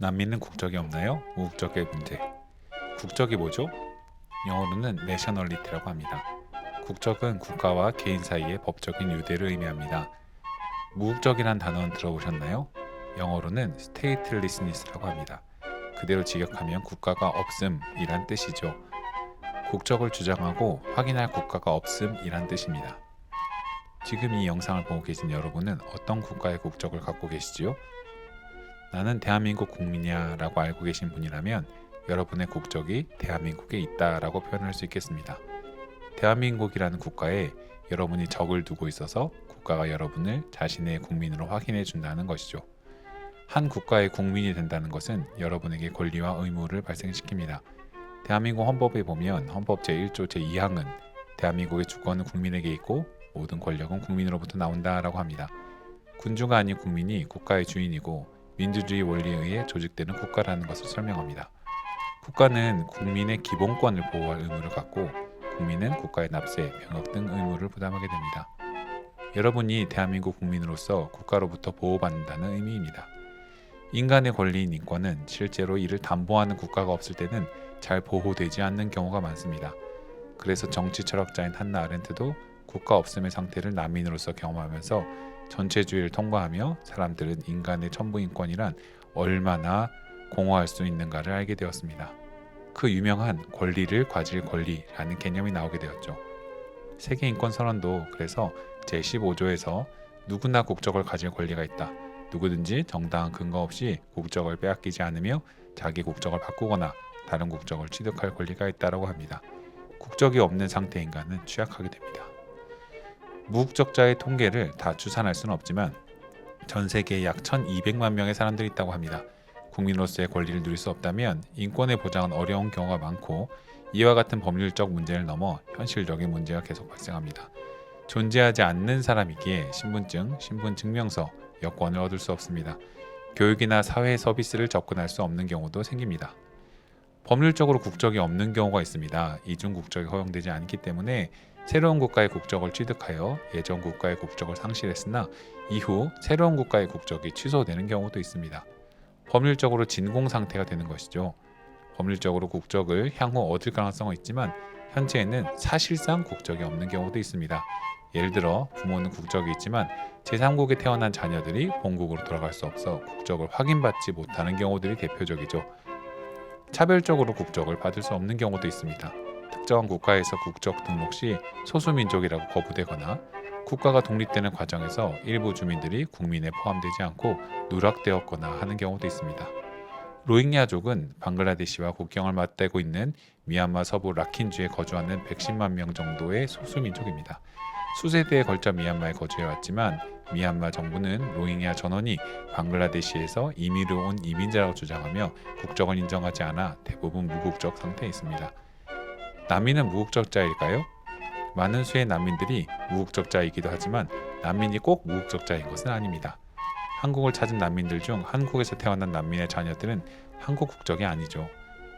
난민은 국적이 없나요? 무국적의 문제. 국적이 뭐죠? 영어로는 nationality라고 합니다. 국적은 국가와 개인 사이의 법적인 유대를 의미합니다. 무국적이란 단어는 들어보셨나요? 영어로는 statelessness라고 합니다. 그대로 직역하면 국가가 없음이란 뜻이죠. 국적을 주장하고 확인할 국가가 없음이란 뜻입니다. 지금 이 영상을 보고 계신 여러분은 어떤 국가의 국적을 갖고 계시지요? 나는 대한민국 국민이야 라고 알고 계신 분이라면 여러분의 국적이 대한민국에 있다 라고 표현할 수 있겠습니다. 대한민국이라는 국가에 여러분이 적을 두고 있어서 국가가 여러분을 자신의 국민으로 확인해 준다는 것이죠. 한 국가의 국민이 된다는 것은 여러분에게 권리와 의무를 발생시킵니다. 대한민국 헌법에 보면 헌법 제1조 제2항은 대한민국의 주권은 국민에게 있고 모든 권력은 국민으로부터 나온다라고 합니다. 군주가 아닌 국민이 국가의 주인이고 민주주의 원리에 의해 조직되는 국가라는 것을 설명합니다. 국가는 국민의 기본권을 보호할 의무를 갖고 국민은 국가의 납세, 병역 등 의무를 부담하게 됩니다. 여러분이 대한민국 국민으로서 국가로부터 보호받는다는 의미입니다. 인간의 권리인 인권은 실제로 이를 담보하는 국가가 없을 때는 잘 보호되지 않는 경우가 많습니다. 그래서 정치 철학자인 한나 아렌트도 국가 없음의 상태를 난민으로서 경험하면서 전체주의를 통과하며 사람들은 인간의 천부인권이란 얼마나 공허할 수 있는가를 알게 되었습니다. 그 유명한 권리를 가질 권리라는 개념이 나오게 되었죠. 세계인권선언도 그래서 제15조에서 누구나 국적을 가질 권리가 있다. 누구든지 정당한 근거 없이 국적을 빼앗기지 않으며 자기 국적을 바꾸거나 다른 국적을 취득할 권리가 있다고 합니다. 국적이 없는 상태 인간은 취약하게 됩니다. 무국적자의 통계를 다 추산할 수는 없지만 전 세계에 약 1200만 명의 사람들이 있다고 합니다. 국민으로서의 권리를 누릴 수 없다면 인권의 보장은 어려운 경우가 많고 이와 같은 법률적 문제를 넘어 현실적인 문제가 계속 발생합니다. 존재하지 않는 사람이기에 신분증, 신분증명서, 여권을 얻을 수 없습니다. 교육이나 사회 서비스를 접근할 수 없는 경우도 생깁니다. 법률적으로 국적이 없는 경우가 있습니다. 이중 국적이 허용되지 않기 때문에 새로운 국가의 국적을 취득하여 예전 국가의 국적을 상실했으나 이후 새로운 국가의 국적이 취소되는 경우도 있습니다. 법률적으로 진공 상태가 되는 것이죠. 법률적으로 국적을 향후 얻을 가능성은 있지만 현재에는 사실상 국적이 없는 경우도 있습니다. 예를 들어 부모는 국적이 있지만 제3국에 태어난 자녀들이 본국으로 돌아갈 수 없어 국적을 확인받지 못하는 경우들이 대표적이죠. 차별적으로 국적을 받을 수 없는 경우도 있습니다. 특정한 국가에서 국적 등록 시 소수민족이라고 거부되거나 국가가 독립되는 과정에서 일부 주민들이 국민에 포함되지 않고 누락되었거나 하는 경우도 있습니다. 로힝야족은 방글라데시와 국경을 맞대고 있는 미얀마 서부 라킨주에 거주하는 110만 명 정도의 소수민족입니다. 수세대에 걸쳐 미얀마에 거주해왔지만 미얀마 정부는 로힝야 전원이 방글라데시에서 임의로 온 이민자라고 주장하며 국적을 인정하지 않아 대부분 무국적 상태에 있습니다. 난민은 무국적자일까요? 많은 수의 난민들이 무국적자이기도 하지만 난민이 꼭 무국적자인 것은 아닙니다. 한국을 찾은 난민들 중 한국에서 태어난 난민의 자녀들은 한국 국적이 아니죠.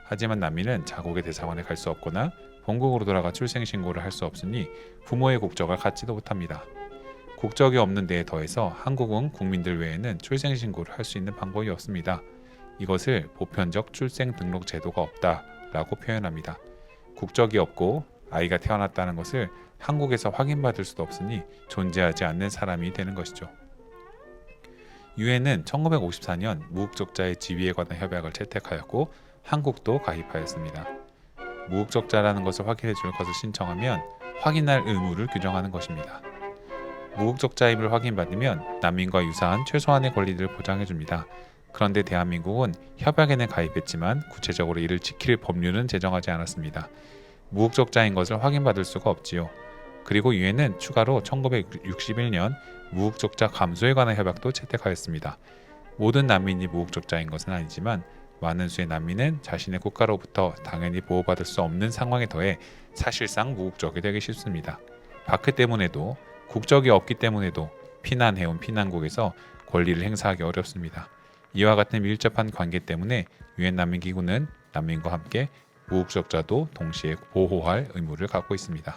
하지만 난민은 자국의 대사관에 갈 수 없거나 본국으로 돌아가 출생신고를 할 수 없으니 부모의 국적을 갖지도 못합니다. 국적이 없는 데에 더해서 한국은 국민들 외에는 출생신고를 할 수 있는 방법이 없습니다. 이것을 보편적 출생등록 제도가 없다라고 표현합니다. 국적이 없고 아이가 태어났다는 것을 한국에서 확인받을 수도 없으니 존재하지 않는 사람이 되는 것이죠. 유엔은 1954년 무국적자의 지위에 관한 협약을 채택하였고 한국도 가입하였습니다. 무국적자라는 것을 확인해 줄 것을 신청하면 확인할 의무를 규정하는 것입니다. 무국적자임을 확인받으면 난민과 유사한 최소한의 권리들을 보장해 줍니다. 그런데 대한민국은 협약에는 가입했지만 구체적으로 이를 지킬 법률은 제정하지 않았습니다. 무국적자인 것을 확인받을 수가 없지요. 그리고 유엔은 추가로 1961년 무국적자 감소에 관한 협약도 채택하였습니다. 모든 난민이 무국적자인 것은 아니지만 많은 수의 난민은 자신의 국가로부터 당연히 보호받을 수 없는 상황에 더해 사실상 무국적이 되기 쉽습니다. 바크 때문에도 국적이 없기 때문에도 피난해온 피난국에서 권리를 행사하기 어렵습니다. 이와 같은 밀접한 관계 때문에 유엔 난민기구는 난민과 함께 무국적자도 동시에 보호할 의무를 갖고 있습니다.